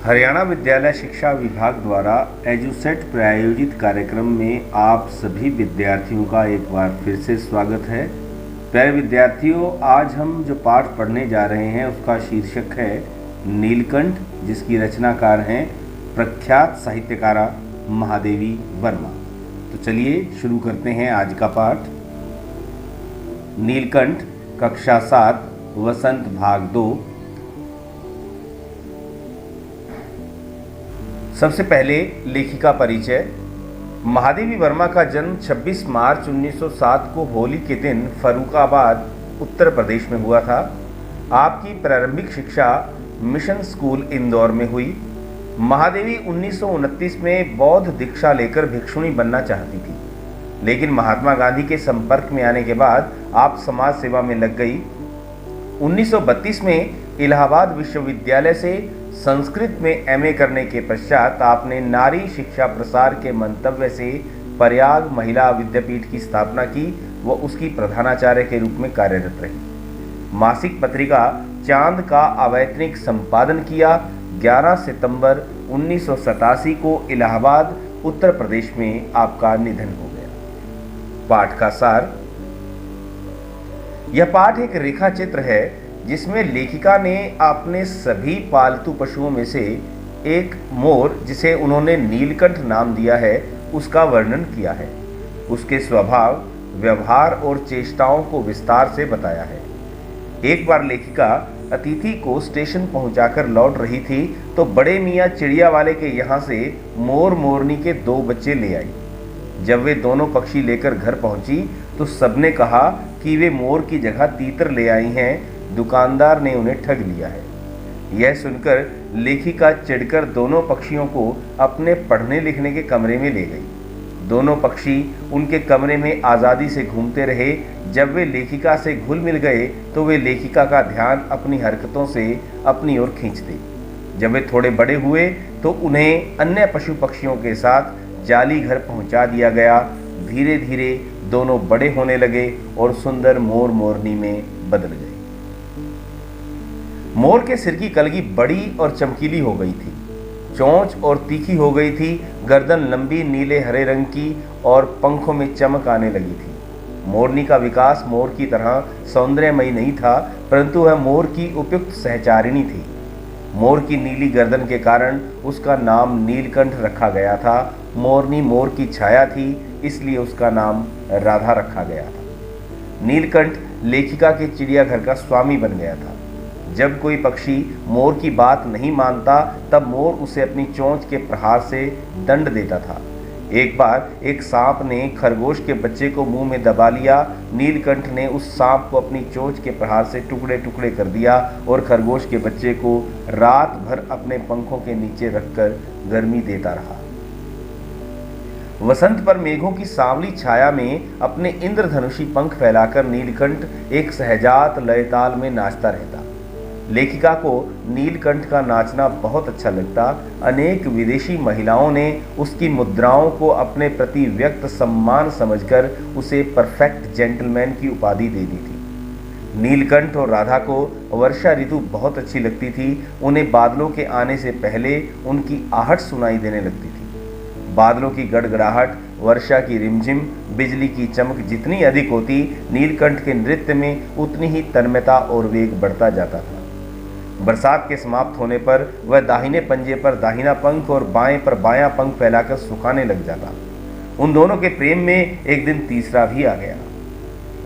हरियाणा विद्यालय शिक्षा विभाग द्वारा एजुसेट प्रायोजित कार्यक्रम में आप सभी विद्यार्थियों का एक बार फिर से स्वागत है। प्यारे विद्यार्थियों, आज हम जो पाठ पढ़ने जा रहे हैं उसका शीर्षक है नीलकंठ, जिसकी रचनाकार हैं प्रख्यात साहित्यकारा महादेवी वर्मा। तो चलिए शुरू करते हैं आज का पाठ। नीलकंठ, कक्षा 7, वसंत, भाग 2। सबसे पहले लेखिका परिचय। महादेवी वर्मा का जन्म 26 मार्च 1907 को होली के दिन फर्रुखाबाद, उत्तर प्रदेश में हुआ था। आपकी प्रारंभिक शिक्षा मिशन स्कूल इंदौर में हुई। महादेवी 1929 में बौद्ध दीक्षा लेकर भिक्षुणी बनना चाहती थी, लेकिन महात्मा गांधी के संपर्क में आने के बाद आप समाज सेवा में लग गई। 1932 में इलाहाबाद विश्वविद्यालय से संस्कृत में एमए करने के पश्चात आपने नारी शिक्षा प्रसार के मंतव्य से प्रयाग महिला विद्यापीठ की स्थापना की व उसकी प्रधानाचार्य के रूप में कार्यरत रही। मासिक पत्रिका चांद का अवैतनिक संपादन किया। 11 सितंबर 1987 को इलाहाबाद, उत्तर प्रदेश में आपका निधन हो गया। पाठ का सार। यह पाठ एक रेखा चित्र है जिसमें लेखिका ने अपने सभी पालतू पशुओं में से एक मोर, जिसे उन्होंने नीलकंठ नाम दिया है, उसका वर्णन किया है। उसके स्वभाव, व्यवहार और चेष्टाओं को विस्तार से बताया है। एक बार लेखिका अतिथि को स्टेशन पहुंचाकर लौट रही थी तो बड़े मियाँ चिड़िया वाले के यहाँ से मोर मोरनी के 2 बच्चे ले आई। जब वे दोनों पक्षी लेकर घर पहुंची तो सबने कहा कि वे मोर की जगह तीतर ले आई हैं। दुकानदार ने उन्हें ठग लिया है। यह सुनकर लेखिका चिढ़कर दोनों पक्षियों को अपने पढ़ने लिखने के कमरे में ले गई। दोनों पक्षी उनके कमरे में आज़ादी से घूमते रहे। जब वे लेखिका से घुल मिल गए तो वे लेखिका का ध्यान अपनी हरकतों से अपनी ओर खींचते। जब वे थोड़े बड़े हुए तो उन्हें अन्य पशु पक्षियों के साथ जाली घर पहुंचा दिया गया। धीरे धीरे दोनों बड़े होने लगे और सुंदर मोर मोरनी में बदल गए। मोर के सिर की कलगी बड़ी और चमकीली हो गई थी, चोंच और तीखी हो गई थी, गर्दन लंबी नीले हरे रंग की और पंखों में चमक आने लगी थी। मोरनी का विकास मोर की तरह सौंदर्यमयी नहीं था, परंतु वह मोर की उपयुक्त सहचारिणी थी। मोर की नीली गर्दन के कारण उसका नाम नीलकंठ रखा गया था। मोरनी मोर की छाया थी, इसलिए उसका नाम राधा रखा गया था। नीलकंठ लेखिका के चिड़ियाघर का स्वामी बन गया था। जब कोई पक्षी मोर की बात नहीं मानता तब मोर उसे अपनी चोंच के प्रहार से दंड देता था। एक बार एक सांप ने खरगोश के बच्चे को मुंह में दबा लिया। नीलकंठ ने उस सांप को अपनी चोंच के प्रहार से टुकड़े टुकड़े कर दिया और खरगोश के बच्चे को रात भर अपने पंखों के नीचे रखकर गर्मी देता रहा। वसंत पर मेघों की सांवली छाया में अपने इंद्रधनुषी पंख फैलाकर नीलकंठ एक सहजात लयताल में नाचता रहता। लेखिका को नीलकंठ का नाचना बहुत अच्छा लगता। अनेक विदेशी महिलाओं ने उसकी मुद्राओं को अपने प्रति व्यक्त सम्मान समझकर उसे परफेक्ट जेंटलमैन की उपाधि दे दी थी। नीलकंठ और राधा को वर्षा ऋतु बहुत अच्छी लगती थी। उन्हें बादलों के आने से पहले उनकी आहट सुनाई देने लगती थी। बादलों की गड़गड़ाहट, वर्षा की रिमझिम, बिजली की चमक जितनी अधिक होती, नीलकंठ के नृत्य में उतनी ही तन्मयता और वेग बढ़ता जाता था। बरसात के समाप्त होने पर वह दाहिने पंजे पर दाहिना पंख और बाएं पर बायां पंख फैलाकर सुखाने लग जाता। उन दोनों के प्रेम में एक दिन तीसरा भी आ गया।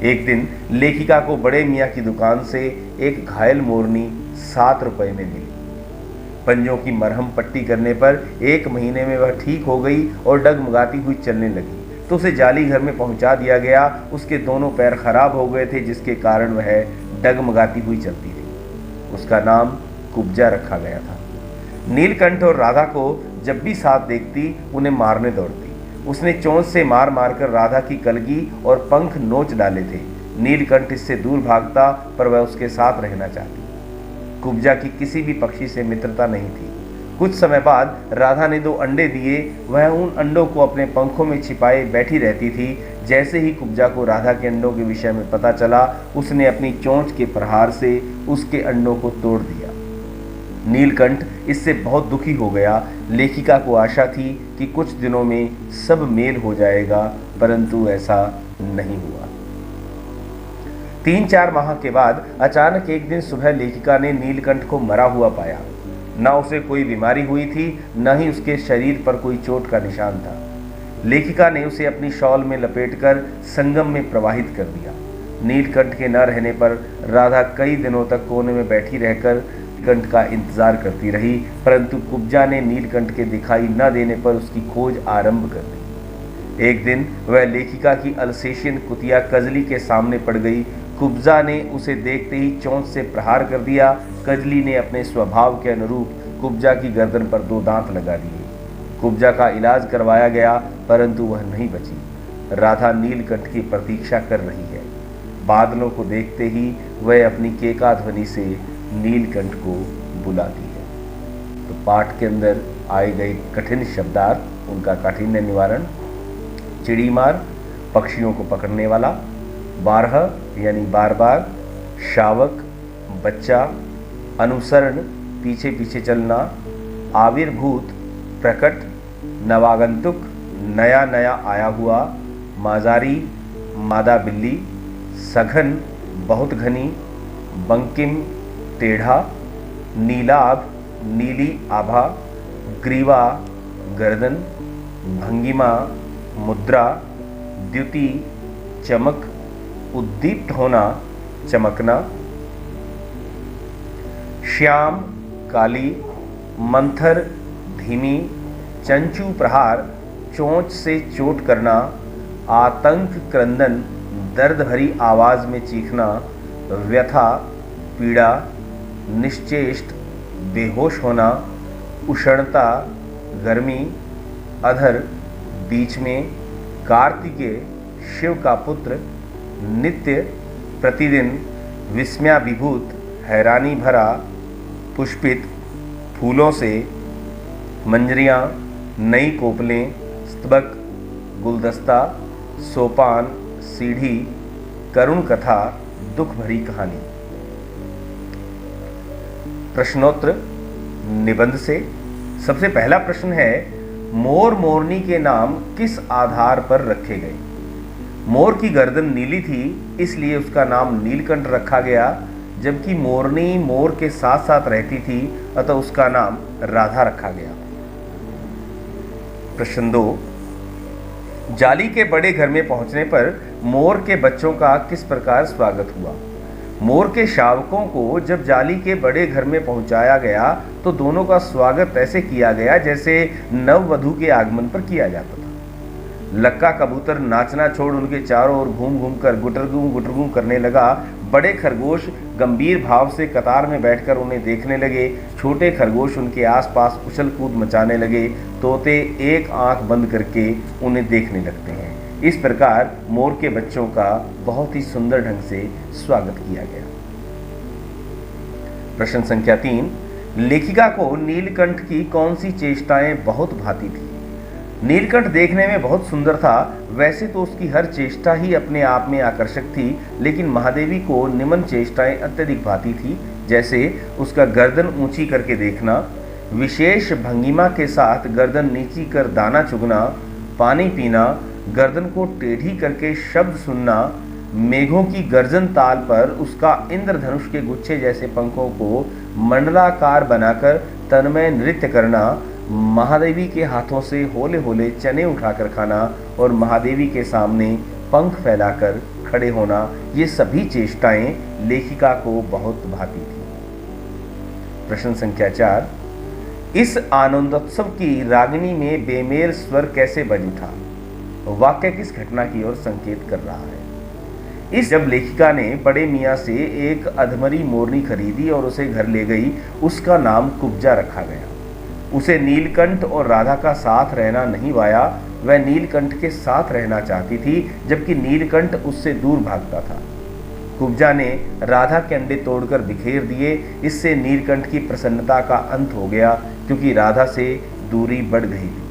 एक दिन लेखिका को बड़े मियाँ की दुकान से एक घायल मोरनी 7 रुपए में मिली। पंजों की मरहम पट्टी करने पर 1 महीने में वह ठीक हो गई और डगमगाती हुई चलने लगी तो उसे जाली घर में पहुंचा दिया गया। उसके दोनों पैर खराब हो गए थे, जिसके कारण वह डगमगाती हुई चलती रही। उसका नाम कुब्जा रखा गया था। नीलकंठ और राधा को जब भी साथ देखती उन्हें मारने दौड़ती। उसने चोंच से मार मारकर राधा की कलगी और पंख नोच डाले थे। नीलकंठ इससे दूर भागता, पर वह उसके साथ रहना चाहती। कुब्जा की किसी भी पक्षी से मित्रता नहीं थी। कुछ समय बाद राधा ने 2 अंडे दिए। वह उन अंडों को अपने पंखों में छिपाए बैठी रहती थी। जैसे ही कुब्जा को राधा के अंडों के विषय में पता चला, उसने अपनी चोंच के प्रहार से उसके अंडों को तोड़ दिया। नीलकंठ इससे बहुत दुखी हो गया। लेखिका को आशा थी कि कुछ दिनों में सब मेल हो जाएगा, परंतु ऐसा नहीं हुआ। 3-4 माह के बाद अचानक एक दिन सुबह लेखिका ने नीलकंठ को मरा हुआ पाया। न उसे कोई बीमारी हुई थी, न ही उसके शरीर पर कोई चोट का निशान था। लेखिका ने उसे अपनी शॉल में लपेटकर संगम में प्रवाहित कर दिया। नीलकंठ के न रहने पर राधा कई दिनों तक कोने में बैठी रहकर नीलकंठ का इंतजार करती रही, परंतु कुब्जा ने नीलकंठ के दिखाई न देने पर उसकी खोज आरंभ कर दी। एक दिन वह लेखिका की अल्सेशियन कुतिया कजली के सामने पड़ गई। कुब्जा ने उसे देखते ही चोंच से प्रहार कर दिया। कजली ने अपने स्वभाव के अनुरूप कुब्जा की गर्दन पर 2 दांत लगा दिए। कुब्जा का इलाज करवाया गया, परंतु वह नहीं बची। राधा नीलकंठ की प्रतीक्षा कर रही है। बादलों को देखते ही वह अपनी केका ध्वनि से नीलकंठ को बुलाती है। तो पाठ के अंदर आए गए कठिन शब्दार्थ, उनका काठिन्य निवारण: चिड़ीमार, पक्षियों को पकड़ने वाला; बारह यानी बार बार; शावक, बच्चा; अनुसरण, पीछे पीछे चलना; आविर्भूत, प्रकट; नवागंतुक, नया नया आया हुआ; माजारी, मादा बिल्ली; सघन, बहुत घनी; बंकिम, टेढ़ा; नीलाभ, नीली आभा; ग्रीवा, गर्दन; भंगिमा, मुद्रा; द्युति, चमक; उद्दीप्त होना, चमकना; श्याम, काली; मंथर, धीमी; चंचू प्रहार, चोंच से चोट करना; आतंक, क्रंदन, दर्द भरी आवाज में चीखना; व्यथा, पीड़ा; निश्चेष्ट, बेहोश होना; उष्णता, गर्मी; अधर, बीच में; कार्तिकेय, शिव का पुत्र; नित्य, प्रतिदिन; विस्मयाभिभूत, हैरानी भरा; पुष्पित, फूलों से; मंजरियाँ, नई कोपलें; स्तबक, गुलदस्ता; सोपान, सीढ़ी; करुण कथा, दुख भरी कहानी। प्रश्नोत्तर निबंध से। सबसे पहला प्रश्न है, मोर मोरनी के नाम किस आधार पर रखे गए? मोर की गर्दन नीली थी, इसलिए उसका नाम नीलकंठ रखा गया, जबकि मोरनी मोर के साथ साथ रहती थी, अतः उसका नाम राधा रखा गया। प्रश्न 2, जाली के बड़े घर में पहुंचने पर मोर के बच्चों का किस प्रकार स्वागत हुआ? मोर के शावकों को जब जाली के बड़े घर में पहुंचाया गया तो दोनों का स्वागत ऐसे किया गया जैसे नववधू के आगमन पर किया जाता था। लक्का कबूतर नाचना छोड़ उनके चारों ओर घूम घूम कर गुटरगू करने लगा। बड़े खरगोश गंभीर भाव से कतार में बैठकर उन्हें देखने लगे। छोटे खरगोश उनके आसपास उछल कूद मचाने लगे। तोते एक आंख बंद करके उन्हें देखने लगते हैं। इस प्रकार मोर के बच्चों का बहुत ही सुंदर ढंग से स्वागत किया गया। प्रश्न संख्या 3, लेखिका को नीलकंठ की कौन सी चेष्टाएं बहुत भाती थी? नीलकंठ देखने में बहुत सुंदर था। वैसे तो उसकी हर चेष्टा ही अपने आप में आकर्षक थी, लेकिन महादेवी को निम्न चेष्टाएं अत्यधिक भाती थी, जैसे उसका गर्दन ऊंची करके देखना, विशेष भंगिमा के साथ गर्दन नीची कर दाना चुगना, पानी पीना, गर्दन को टेढ़ी करके शब्द सुनना, मेघों की गर्जन ताल पर उसका इंद्रधनुष के गुच्छे जैसे पंखों को मंडलाकार बनाकर तन्मय नृत्य करना, महादेवी के हाथों से होले होले चने उठाकर खाना और महादेवी के सामने पंख फैलाकर खड़े होना, ये सभी चेष्टाएं लेखिका को बहुत भाती थी। प्रश्न संख्या 4, इस आनंदोत्सव की रागिनी में बेमेल स्वर कैसे बज उठा? वाक्य किस घटना की ओर संकेत कर रहा है? जब लेखिका ने बड़े मियाँ से एक अधमरी मोरनी खरीदी और उसे घर ले गई, उसका नाम कुब्जा रखा गया। उसे नीलकंठ और राधा का साथ रहना नहीं भाया। वह नीलकंठ के साथ रहना चाहती थी, जबकि नीलकंठ उससे दूर भागता था। कुब्जा ने राधा के अंडे तोड़कर बिखेर दिए। इससे नीलकंठ की प्रसन्नता का अंत हो गया, क्योंकि राधा से दूरी बढ़ गई थी।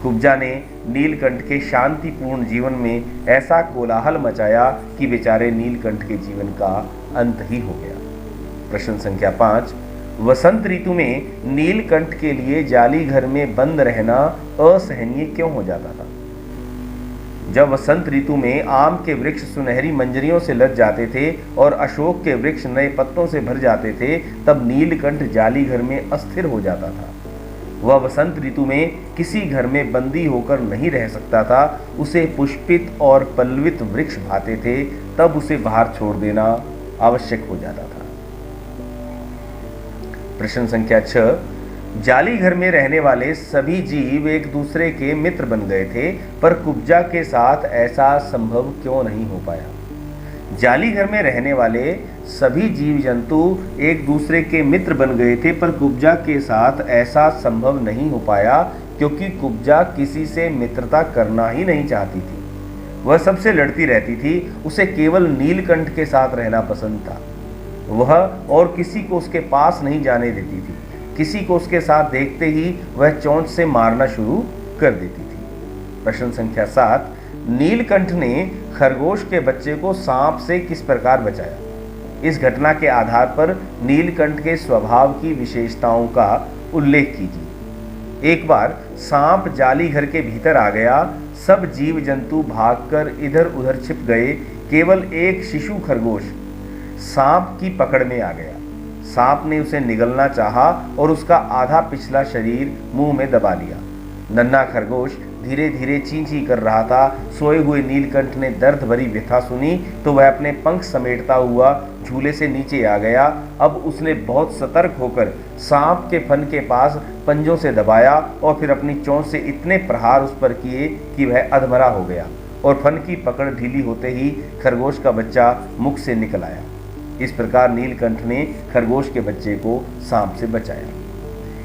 कुब्जा ने नीलकंठ के शांतिपूर्ण जीवन में ऐसा कोलाहल मचाया कि बेचारे नीलकंठ के जीवन का अंत ही हो गया। प्रश्न संख्या 5, वसंत ऋतु में नीलकंठ के लिए जाली घर में बंद रहना असहनीय क्यों हो जाता था? जब वसंत ऋतु में आम के वृक्ष सुनहरी मंजरियों से लद जाते थे और अशोक के वृक्ष नए पत्तों से भर जाते थे, तब नीलकंठ जाली घर में अस्थिर हो जाता था। वह वसंत ऋतु में किसी घर में बंदी होकर नहीं रह सकता था। उसे पुष्पित और पल्लवित वृक्ष भाते थे, तब उसे बाहर छोड़ देना आवश्यक हो जाता था। प्रश्न संख्या 6, जाली घर में रहने वाले सभी जीव एक दूसरे के मित्र बन गए थे, पर कुब्जा के साथ ऐसा संभव क्यों नहीं हो पाया? जाली घर में रहने वाले सभी जीव जंतु एक दूसरे के मित्र बन गए थे, पर कुब्जा के साथ ऐसा संभव नहीं हो पाया, क्योंकि कुब्जा किसी से मित्रता करना ही नहीं चाहती थी। वह सबसे लड़ती रहती थी। उसे केवल नीलकंठ के साथ रहना पसंद था। वह और किसी को उसके पास नहीं जाने देती थी। किसी को उसके साथ देखते ही वह चोंच से मारना शुरू कर देती थी। प्रश्न संख्या 7, नीलकंठ ने खरगोश के बच्चे को सांप से किस प्रकार बचाया? इस घटना के आधार पर नीलकंठ के स्वभाव की विशेषताओं का उल्लेख कीजिए। एक बार सांप जाली घर के भीतर आ गया। सब जीव जंतु भागकर इधर उधर छिप गए। केवल एक शिशु खरगोश सांप की पकड़ में आ गया। सांप ने उसे निगलना चाहा और उसका आधा पिछला शरीर मुंह में दबा लिया। नन्हा खरगोश धीरे धीरे चीं चीं कर रहा था। सोए हुए नीलकंठ ने दर्द भरी व्यथा सुनी तो वह अपने पंख समेटता हुआ झूले से नीचे आ गया। अब उसने बहुत सतर्क होकर सांप के फन के पास पंजों से दबाया और फिर अपनी चोंच से इतने प्रहार उस पर किए कि वह अधमरा हो गया और फन की पकड़ ढीली होते ही खरगोश का बच्चा मुख से निकल आया। इस प्रकार नीलकंठ ने खरगोश के बच्चे को सांप से बचाया।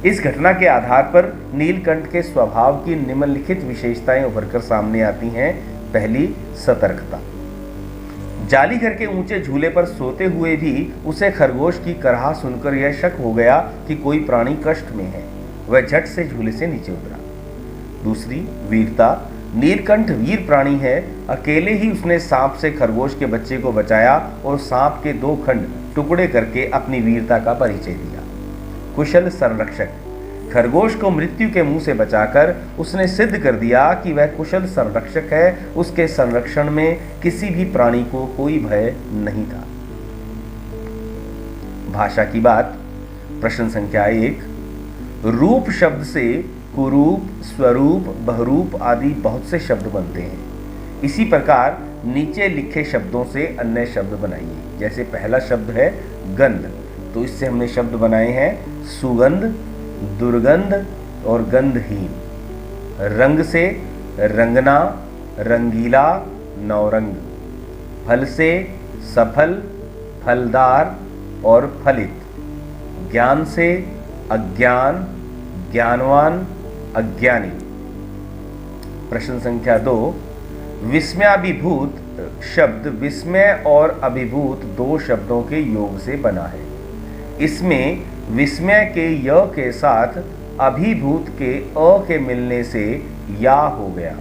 इस घटना के आधार पर नीलकंठ के स्वभाव की निम्नलिखित विशेषताएं उभरकर सामने आती हैं। पहली, सतर्कता। जाली घर के ऊंचे झूले पर सोते हुए भी उसे खरगोश की कराह सुनकर यह शक हो गया कि कोई प्राणी कष्ट में है। वह झट से झूले से नीचे उतरा। दूसरी, वीरता। नीलकंठ वीर प्राणी है। अकेले ही उसने सांप से खरगोश के बच्चे को बचाया और सांप के 2 खंड टुकड़े करके अपनी वीरता का परिचय दिया। कुशल संरक्षक। खरगोश को मृत्यु के मुंह से बचाकर उसने सिद्ध कर दिया कि वह कुशल संरक्षक है। उसके संरक्षण में किसी भी प्राणी को कोई भय नहीं था। भाषा की बात। प्रश्न संख्या 1, रूप शब्द से कुरूप, स्वरूप, बहुरूप आदि बहुत से शब्द बनते हैं। इसी प्रकार नीचे लिखे शब्दों से अन्य शब्द बनाइए। जैसे पहला शब्द है गंध, तो इससे हमने शब्द बनाए हैं सुगंध, दुर्गंध और गंधहीन। रंग से रंगना, रंगीला, नौरंग। फल से सफल, फलदार और फलित। ज्ञान से अज्ञान, ज्ञानवान, अज्ञानी। प्रश्न संख्या 2, विस्मयाभिभूत शब्द विस्मय और अभिभूत 2 शब्दों के योग से बना है। इसमें विस्मय के य के साथ अभिभूत के अ के मिलने से या हो गया।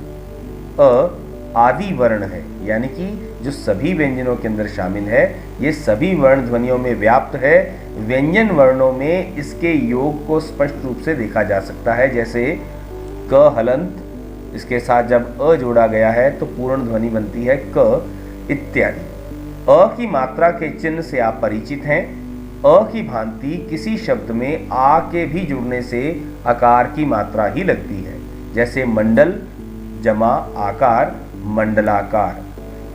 अ आदि वर्ण है, यानी कि जो सभी व्यंजनों के अंदर शामिल है, ये सभी वर्ण ध्वनियों में व्याप्त है। व्यंजन वर्णों में इसके योग को स्पष्ट रूप से देखा जा सकता है। जैसे क हलंत, इसके साथ जब अ जोड़ा गया है तो पूर्ण ध्वनि बनती है क, इत्यादि। अ की मात्रा के चिन्ह से आप परिचित हैं। अ की भांति किसी शब्द में आ के भी जुड़ने से आकार की मात्रा ही लगती है। जैसे मंडल जमा आकार, मंडलाकार।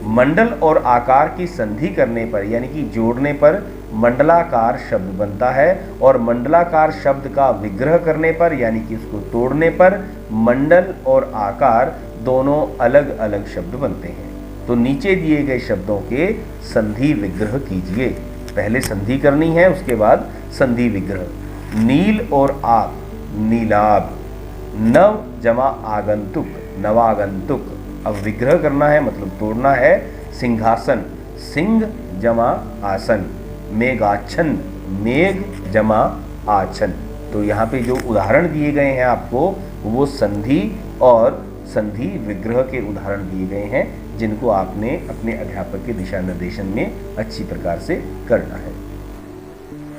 मंडल और आकार की संधि करने पर यानी कि जोड़ने पर मंडलाकार शब्द बनता है और मंडलाकार शब्द का विग्रह करने पर यानी कि उसको तोड़ने पर मंडल और आकार दोनों अलग अलग शब्द बनते हैं। तो नीचे दिए गए शब्दों के संधि विग्रह कीजिए। पहले संधि करनी है, उसके बाद संधि विग्रह। नील और आग, नीलाभ। नव जमा आगंतुक, नवागंतुक। अब विग्रह करना है मतलब तोड़ना है। सिंहासन, सिंह जमा आसन। मेघाच्छन्न, मेघ जमा आच्छन्न। तो यहाँ पे जो उदाहरण दिए गए हैं आपको, वो संधि और संधि विग्रह के उदाहरण दिए गए हैं, जिनको आपने अपने अध्यापक के दिशा निर्देशन में अच्छी प्रकार से करना है।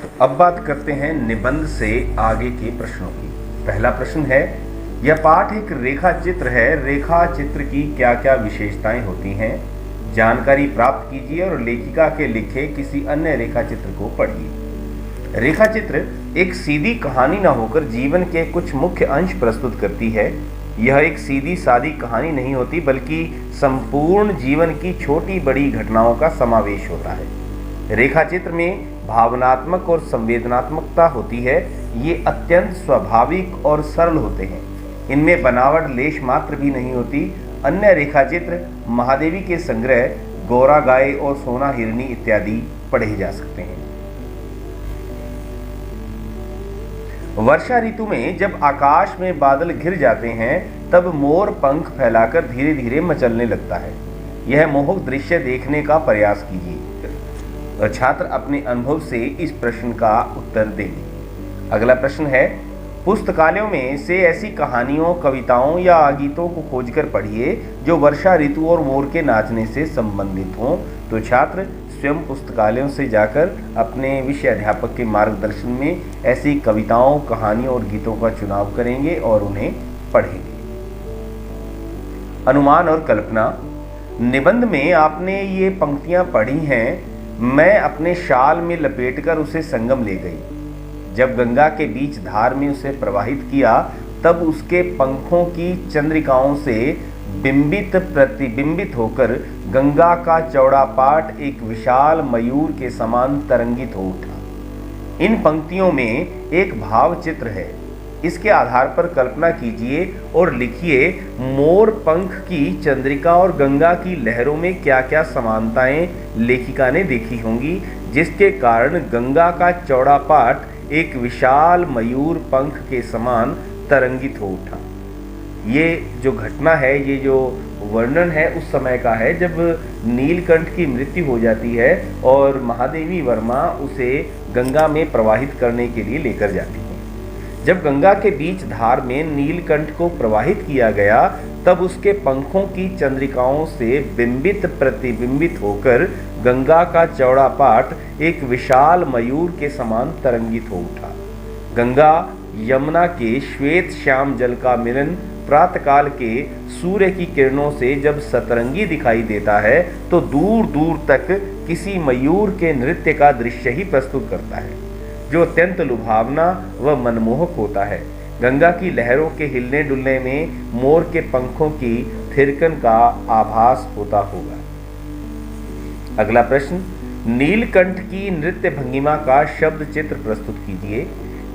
तो अब बात करते हैं निबंध से आगे के प्रश्नों की। पहला प्रश्न है, यह पाठ एक रेखा चित्र है, रेखा चित्र की क्या क्या विशेषताएं होती हैं? जानकारी प्राप्त कीजिए और लेखिका के लिखे किसी अन्य रेखा चित्र को पढ़िए। रेखा चित्र एक सीधी कहानी न होकर जीवन के कुछ मुख्य अंश प्रस्तुत करती है। यह एक सीधी सादी कहानी नहीं होती, बल्कि संपूर्ण जीवन की छोटी बड़ी घटनाओं का समावेश होता है। रेखा चित्र में भावनात्मक और संवेदनात्मकता होती है। ये अत्यंत स्वाभाविक और सरल होते हैं। इनमें बनावट लेश मात्र भी नहीं होती। अन्य रेखा चित्र महादेवी के संग्रह गौरा गाय और सोना हिरनी इत्यादि पढ़े जा सकते हैं। वर्षा ऋतु में जब आकाश में बादल घिर जाते हैं, तब मोर पंख फैलाकर धीरे धीरे मचलने लगता है। यह मोहक दृश्य देखने का प्रयास कीजिए और छात्र अपने अनुभव से इस प्रश्न का उत्तर देंगे। अगला प्रश्न है, पुस्तकालयों में से ऐसी कहानियों, कविताओं या गीतों को खोजकर पढ़िए जो वर्षा ऋतु और मोर के नाचने से संबंधित हों। तो छात्र स्वयं पुस्तकालयों से जाकर अपने विषय अध्यापक के मार्गदर्शन में ऐसी कविताओं, कहानियों और गीतों का चुनाव करेंगे और उन्हें पढ़ेंगे। अनुमान और कल्पना। निबंध में आपने ये पंक्तियां पढ़ी हैं, मैं अपने शाल में लपेटकर उसे संगम ले गई। जब गंगा के बीच धार में उसे प्रवाहित किया, तब उसके पंखों की चंद्रिकाओं से बिंबित प्रतिबिंबित होकर गंगा का चौड़ा पाट एक विशाल मयूर के समान तरंगित हो उठा। इन पंक्तियों में एक भाव चित्र है। इसके आधार पर कल्पना कीजिए और लिखिए, मोर पंख की चंद्रिका और गंगा की लहरों में क्या क्या समानताएं लेखिका ने देखी होंगी, जिसके कारण गंगा का चौड़ा पाट एक विशाल मयूर पंख के समान तरंगित हो उठा। ये जो घटना है, ये जो वर्णन है उस समय का है जब नीलकंठ की मृत्यु हो जाती है और महादेवी वर्मा उसे गंगा में प्रवाहित करने के लिए लेकर जाती है। जब गंगा के बीच धार में नीलकंठ को प्रवाहित किया गया, तब उसके पंखों की चंद्रिकाओं से बिंबित प्रतिबिंबित होकर गंगा का चौड़ा पाट एक विशाल मयूर के समान तरंगित हो उठा। गंगा यमुना के श्वेत श्याम जल का मिलन प्रातःकाल के सूर्य की किरणों से जब सतरंगी दिखाई देता है, तो दूर दूर तक किसी मयूर के नृत्य का दृश्य ही प्रस्तुत करता है, जो अत्यंत लुभावना व मनमोहक होता है। गंगा की लहरों के हिलने डुलने में मोर के पंखों की थिरकन का आभास होता होगा। अगला प्रश्न, नीलकंठ की नृत्य भंगिमा का शब्द चित्र प्रस्तुत कीजिए।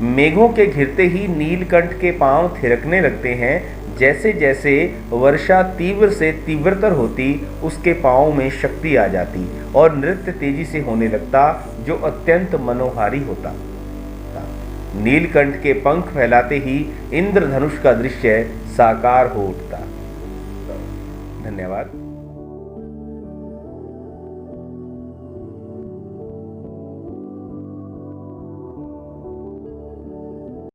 मेघों के घिरते ही नीलकंठ के पांव थिरकने लगते हैं। जैसे जैसे वर्षा तीव्र से तीव्रतर होती, उसके पांव में शक्ति आ जाती और नृत्य तेजी से होने लगता, जो अत्यंत मनोहारी होता। नीलकंठ के पंख फैलाते ही इंद्रधनुष का दृश्य साकार हो उठता। धन्यवाद।